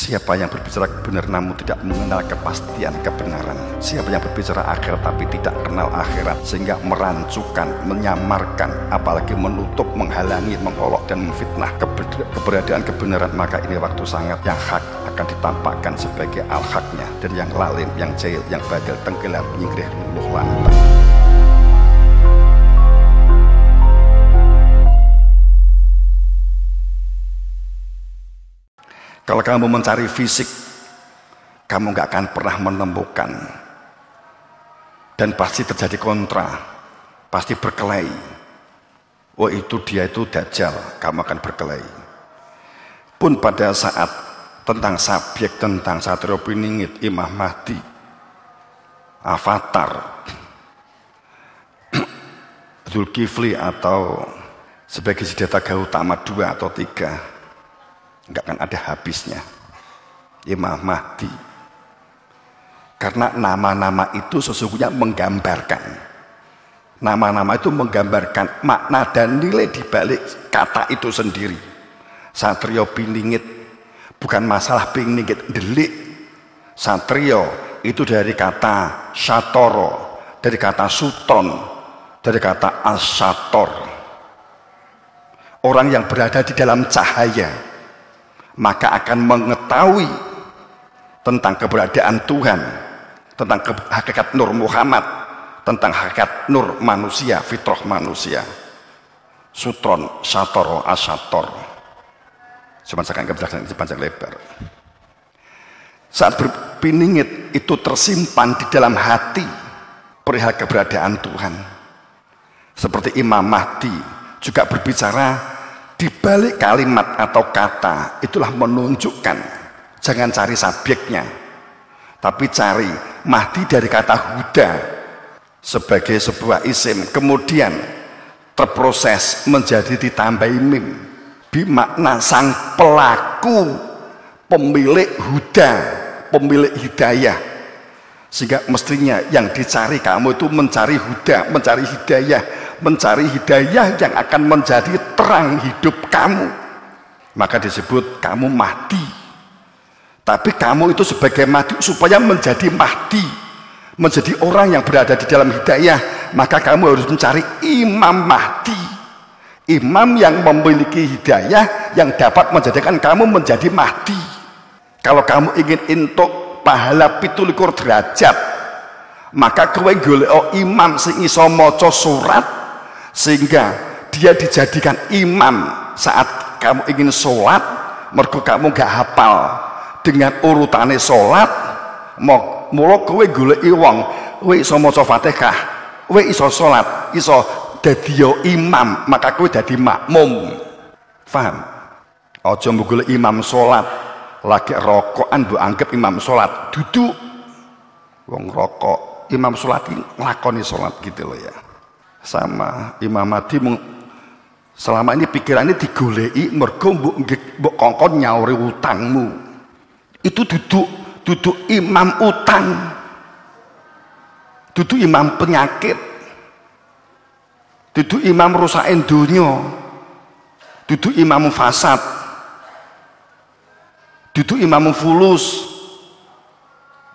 Siapa yang berbicara benar namun tidak mengenal kepastian kebenaran? Siapa yang berbicara akhirat tapi tidak kenal akhirat, sehingga merancukan, menyamarkan, apalagi menutup, menghalangi, mengolok dan memfitnah keberadaan kebenaran, maka ini waktu sangat yang hak akan ditampakkan sebagai al-haknya, dan yang lalim, yang jahil, yang badal, tenggelam, nyingkrih, luluh lantang. Kalau kamu mencari fisik, kamu gak akan pernah menemukan, dan pasti terjadi kontra, pasti berkelahi. Oh, itu dia itu Dajjal, kamu akan berkelahi. Pun pada saat tentang subjek, tentang Satrio Piningit, Imam Mahdi, Avatar, Zulkifli, atau sebagai Siddhartha Gautama 2 atau 3, nggak akan ada habisnya Imam Mahdi, karena nama-nama itu sesungguhnya menggambarkan, nama-nama itu menggambarkan makna dan nilai di balik kata itu sendiri. Satrio Piningit bukan masalah piningit delik. Satrio itu dari kata satoro, dari kata sutron, dari kata asyator, orang yang berada di dalam cahaya, maka akan mengetahui tentang keberadaan Tuhan, tentang hakikat Nur Muhammad, tentang hakikat Nur manusia, fitrah manusia. Sutron, satoro, asyator. Cuma saya akan menjelaskan ini panjang lebar. Saat berpiningit itu tersimpan di dalam hati perihal keberadaan Tuhan. Seperti Imam Mahdi juga berbicara, di balik kalimat atau kata itulah menunjukkan, jangan cari subjeknya, tapi cari Mahdi dari kata huda sebagai sebuah isim, kemudian terproses menjadi ditambahi mim, bermakna sang pelaku, pemilik huda, pemilik hidayah. Sehingga mestinya yang dicari kamu itu mencari huda, mencari hidayah, mencari hidayah yang akan menjadi terang hidup kamu. Maka disebut kamu Mahdi. Tapi kamu itu sebagai Mahdi, supaya menjadi Mahdi, menjadi orang yang berada di dalam hidayah, maka kamu harus mencari Imam Mahdi, imam yang memiliki hidayah yang dapat menjadikan kamu menjadi Mahdi. Kalau kamu ingin untuk pahala 17 derajat, maka kowe golek imam sing iso maca surat sehingga dia dijadikan imam saat kamu ingin sholat. Mergo kamu gak hafal dengan urutane sholat, mula kowe goleki wong kowe iso maca Fatihah, kowe iso sholat, iso dadi imam, maka kowe dadi makmum. Paham? Aja mbok golek imam sholat lagi rokokan mbok anggap imam sholat, duduk wong rokok, imam sholat nglakoni sholat gitu loh ya. Sama Imam Mahdi selama ini pikirannya digoleki mergo mbok kongkon nyauri utangmu. Itu duduk imam utang, duduk imam penyakit, duduk imam rusak donya, duduk imam fasad, duduk imam fulus.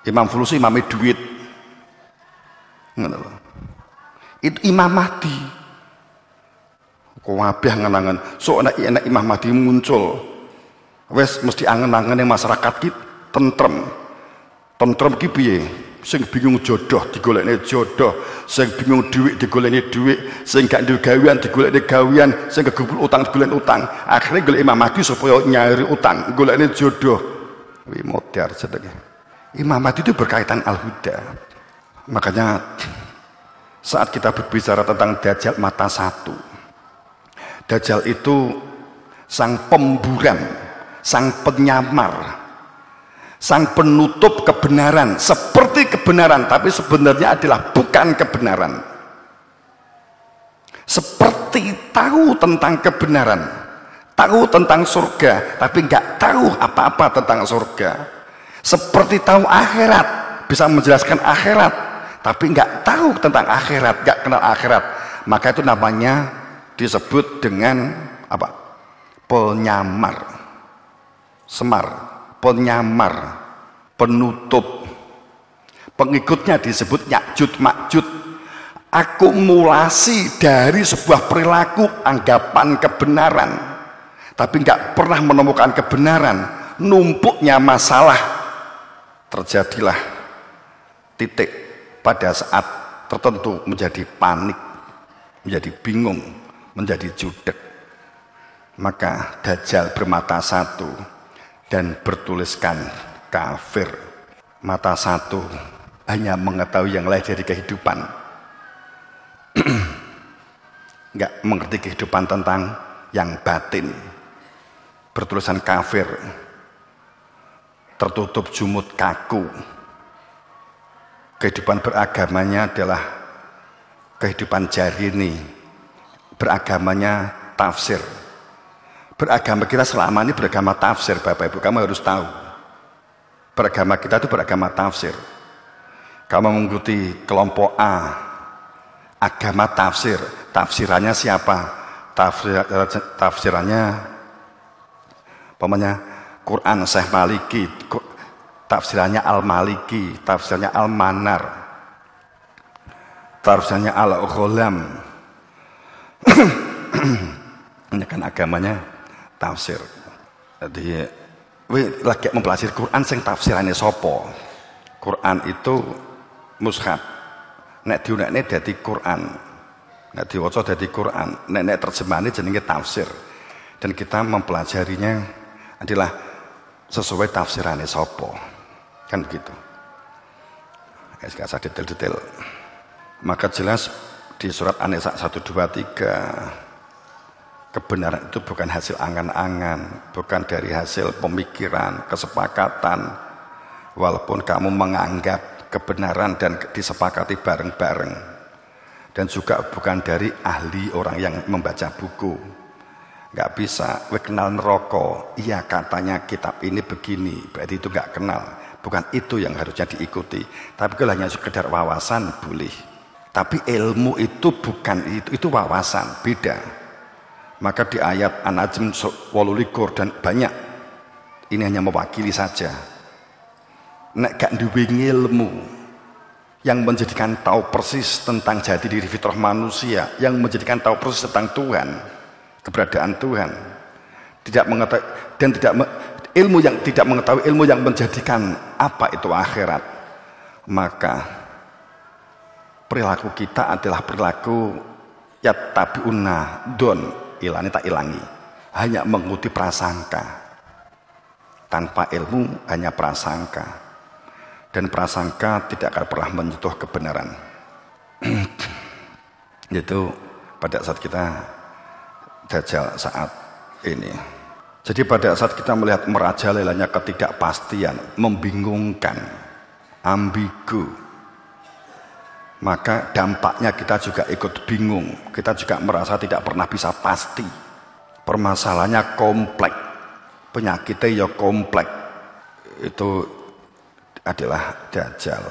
Imam fulus imamnya duit. Itu Imam Mahdi. Kabeh angen-angen so enak Imam Mahdi muncul, wes mesti angen-angen yang masyarakat ki tentrem ki piye? Sing bingung jodoh digolekne jodoh, sing bingung duit digolekne duit, sing gak duwe gawean digolekne gawean, sing kegubul utang digolekne utang. Akhirnya golek Imam Mahdi supaya nyari utang, golekne jodoh. Wi modar sedeke. Imam Mahdi itu berkaitan al-huda. Makanya saat kita berbicara tentang Dajjal mata satu, Dajjal itu sang pemburam, sang penyamar, sang penutup kebenaran, seperti kebenaran tapi sebenarnya adalah bukan kebenaran. Seperti tahu tentang kebenaran, tahu tentang surga tapi nggak tahu apa-apa tentang surga. Seperti tahu akhirat, bisa menjelaskan akhirat tapi nggak tahu tentang akhirat, nggak kenal akhirat. Maka itu namanya disebut dengan apa? Penyamar, semar, penyamar, penutup. Pengikutnya disebut Ya'juj Ma'juj. Akumulasi dari sebuah perilaku anggapan kebenaran, tapi nggak pernah menemukan kebenaran. Numpuknya masalah, terjadilah titik pada saat tertentu menjadi panik, menjadi bingung, menjadi judek. Maka Dajjal bermata satu dan bertuliskan kafir. Mata satu hanya mengetahui yang lain dari kehidupan, nggak mengerti kehidupan tentang yang batin. Bertulisan kafir, tertutup jumud kaku. Kehidupan beragamanya adalah kehidupan jarini, beragamanya tafsir. Beragama kita selama ini beragama tafsir, Bapak Ibu, kamu harus tahu. Beragama kita itu beragama tafsir. Kamu mengikuti kelompok A, agama tafsir. Tafsirannya siapa? Tafsirannya pokoknya Quran Syekh Maliki, tafsirannya Al-Maliki, tafsirannya Al-Manar, tafsirannya Al-Ghulam. Ini kan agamanya tafsir. Jadi lagi mempelajari Quran sing tafsirannya sopo. Quran itu mushaf, nek diunekne dadi Quran, nek diwaca dadi Quran, nek terjemahane jenenge tafsir. Dan kita mempelajarinya adalah sesuai tafsirannya sopo, kan begitu. Gak usah detail-detail. Maka jelas di surat An-Nisa 123, kebenaran itu bukan hasil angan-angan, bukan dari hasil pemikiran, kesepakatan. Walaupun kamu menganggap kebenaran dan disepakati bareng-bareng, dan juga bukan dari ahli orang yang membaca buku. Nggak bisa, we kenal neraka, iya katanya kitab ini begini, berarti itu nggak kenal. Bukan itu yang harusnya diikuti. Tapi kalau hanya sekedar wawasan boleh. Tapi ilmu itu bukan itu wawasan, beda. Maka di ayat An-Najm 28 dan banyak, ini hanya mewakili saja. Nek gak duwe ilmu yang menjadikan tahu persis tentang jati diri fitrah manusia, yang menjadikan tahu persis tentang Tuhan, keberadaan Tuhan, tidak mengetahui dan ilmu yang tidak mengetahui ilmu yang menjadikan apa itu akhirat, maka perilaku kita adalah perilaku yattabi'una don, ilani tak ilangi, hanya mengikuti prasangka tanpa ilmu, hanya prasangka. Dan prasangka tidak akan pernah menyentuh kebenaran. Itu pada saat kita Dajjal saat ini. Jadi pada saat kita melihat merajalelanya ketidakpastian, membingungkan, ambigu, maka dampaknya kita juga ikut bingung. Kita juga merasa tidak pernah bisa pasti. Permasalahannya kompleks, penyakitnya ya kompleks. Itu adalah Dajjal.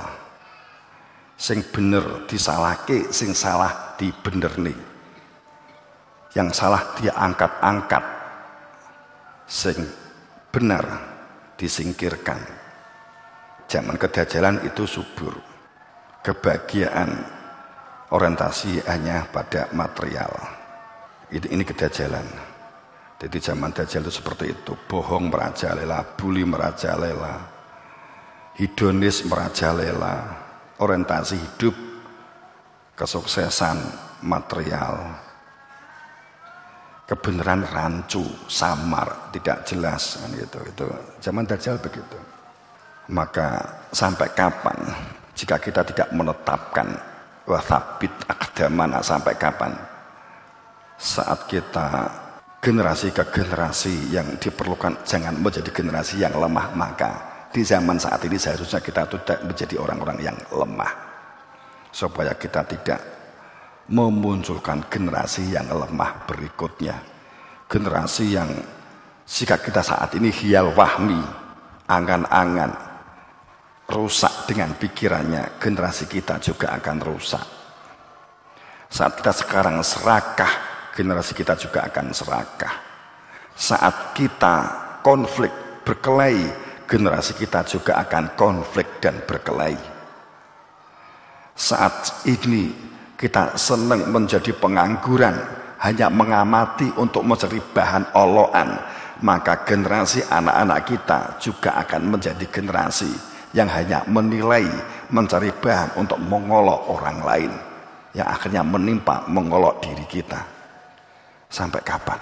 Sing bener disalahke, sing salah dibenerni. Yang salah dia angkat-angkat, sing benar disingkirkan. Zaman kedajjalan itu subur. Kebahagiaan orientasi hanya pada material. Ini kedajjalan. Jadi zaman Dajjal itu seperti itu. Bohong merajalela, bully merajalela, hedonis merajalela, orientasi hidup, kesuksesan material, kebenaran rancu, samar, tidak jelas, kan gitu. Itu zaman Dajjal begitu. Maka sampai kapan jika kita tidak menetapkan wathabit akdamana, sampai kapan? Saat kita generasi ke generasi yang diperlukan jangan menjadi generasi yang lemah, maka di zaman saat ini seharusnya kita tidak menjadi orang-orang yang lemah, supaya kita tidak memunculkan generasi yang lemah berikutnya. Generasi yang jika kita saat ini khiyal wahmi, angan-angan, rusak dengan pikirannya, generasi kita juga akan rusak. Saat kita sekarang serakah, generasi kita juga akan serakah. Saat kita konflik, berkelahi, generasi kita juga akan konflik dan berkelahi. Saat ini kita senang menjadi pengangguran, hanya mengamati untuk mencari bahan olokan, maka generasi anak-anak kita juga akan menjadi generasi yang hanya menilai, mencari bahan untuk mengolok orang lain, yang akhirnya menimpa mengolok diri kita. Sampai kapan?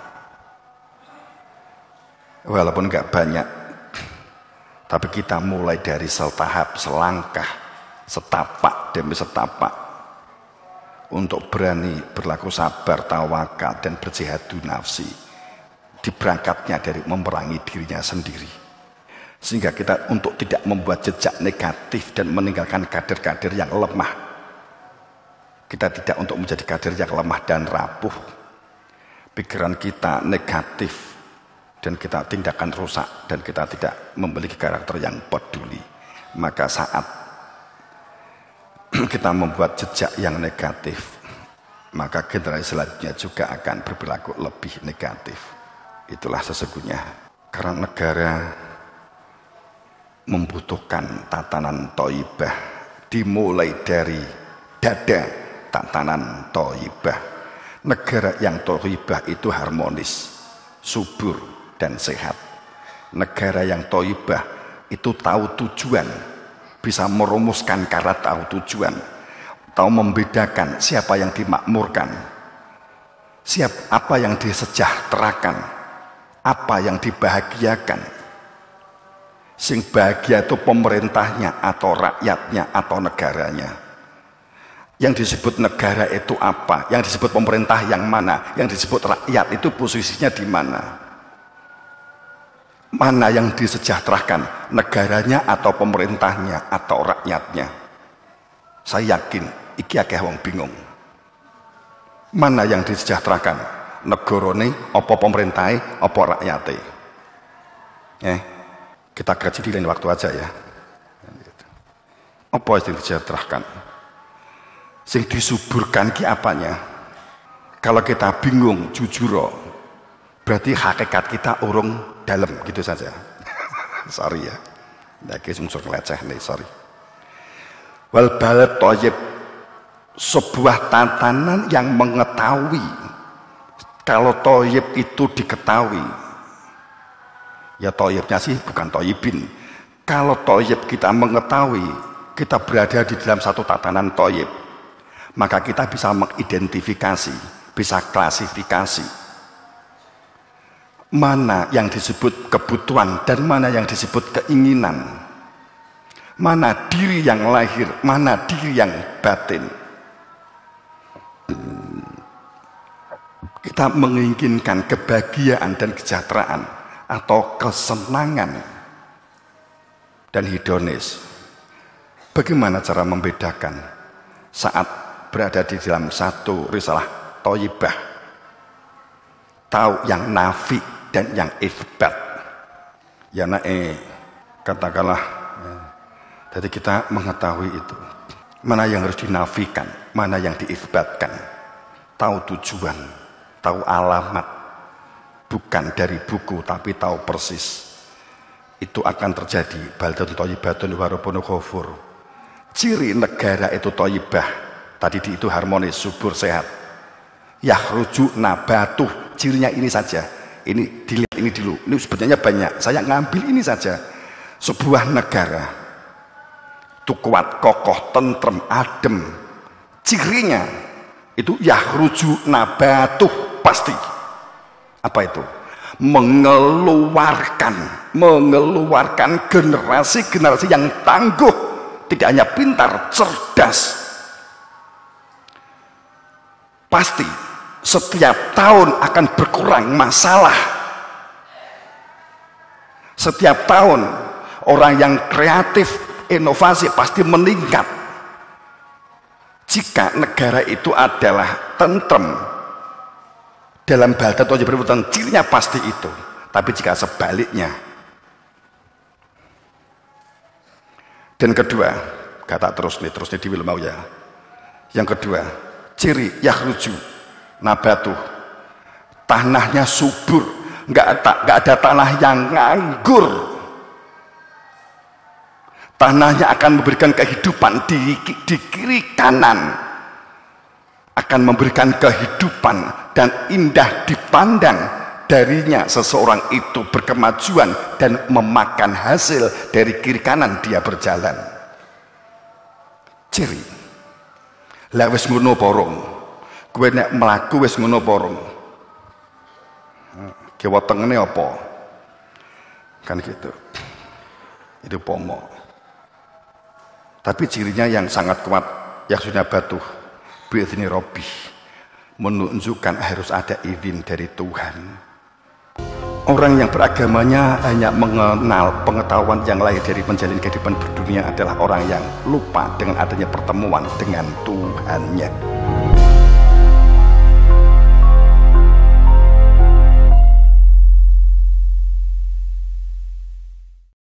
Walaupun nggak banyak, tapi kita mulai dari setahap, selangkah, setapak demi setapak untuk berani berlaku sabar, tawakal, dan berjihadu nafsi. Diberangkatnya dari memerangi dirinya sendiri, sehingga kita untuk tidak membuat jejak negatif dan meninggalkan kader-kader yang lemah. Kita tidak untuk menjadi kader yang lemah dan rapuh. Pikiran kita negatif dan kita tindakan rusak, dan kita tidak memiliki karakter yang peduli. Maka saat kita membuat jejak yang negatif, maka generasi selanjutnya juga akan berperilaku lebih negatif. Itulah sesungguhnya karena negara membutuhkan tatanan thayyibah, dimulai dari dada tatanan thayyibah. Negara yang thayyibah itu harmonis, subur, dan sehat. Negara yang thayyibah itu tahu tujuan, bisa merumuskan cara tahu tujuan, tahu membedakan siapa yang dimakmurkan, apa yang disejahterakan, apa yang dibahagiakan. Sing bahagia itu pemerintahnya atau rakyatnya atau negaranya. Yang disebut negara itu apa? Yang disebut pemerintah yang mana? Yang disebut rakyat itu posisinya di mana? Mana yang disejahterakan? Negaranya atau pemerintahnya atau rakyatnya? Saya yakin iki akeh wong bingung. Mana yang disejahterakan? Negarane apa pemerintahe apa rakyate? Kita kaji di lain waktu aja ya. Apa yang disejahterakan? Sing disuburkan ki apanya? Kalau kita bingung jujur, berarti hakikat kita urung dalam gitu saja. Sorry ya, lagi unsur ngeleceh nih, sorry. Wal balad thayyib, sebuah tatanan yang mengetahui. Kalau thayyib itu diketahui, ya thayyibnya sih bukan thayyibin. Kalau thayyib kita mengetahui, kita berada di dalam satu tatanan thayyib, maka kita bisa mengidentifikasi, bisa klasifikasi mana yang disebut kebutuhan dan mana yang disebut keinginan, mana diri yang lahir, mana diri yang batin. Kita menginginkan kebahagiaan dan kesejahteraan atau kesenangan dan hedonis. Bagaimana cara membedakan saat berada di dalam satu risalah thayyibah, tahu yang nafi dan yang isbat. Ya katakanlah, jadi kita mengetahui itu mana yang harus dinafikan, mana yang diisbatkan, tahu tujuan, tahu alamat, bukan dari buku tapi tahu persis. Itu akan terjadi baldatun thayyibatun wa rabbun ghafur. Ciri negara itu thayyibah tadi itu harmonis, subur, sehat. Yakhruju nabatuh, cirinya ini saja. Ini dilihat ini dulu. Ini sebenarnya banyak. Saya ngambil ini saja. Sebuah negara itu kuat, kokoh, tentrem, adem. Cirinya itu yakhruju nabatuh, pasti. Apa itu? Mengeluarkan generasi-generasi yang tangguh, tidak hanya pintar, cerdas. Pasti setiap tahun akan berkurang masalah. Setiap tahun orang yang kreatif, inovasi pasti meningkat. Jika negara itu adalah tentrem, dalam baldat atau berputar, cirinya pasti itu. Tapi jika sebaliknya, dan kedua, kata terusnya di Wilmau ya. Yang kedua, ciri yakhruju nabatuh, tanahnya subur, nggak ada tanah yang nganggur. Tanahnya akan memberikan kehidupan di kiri kanan, akan memberikan kehidupan dan indah dipandang darinya. Seseorang itu berkemajuan dan memakan hasil dari kiri kanan dia berjalan. Ciri lah wis ngono borong, kowe nek mlaku wis ngono borong, kiwa tengene apa kan gitu, itu pomo. Tapi cirinya yang sangat kuat yang sudah batuh bi'idzni Rabbi, menunjukkan harus ada izin dari Tuhan. Orang yang beragamanya hanya mengenal pengetahuan yang lahir dari menjalin kehidupan berdunia adalah orang yang lupa dengan adanya pertemuan dengan Tuhannya.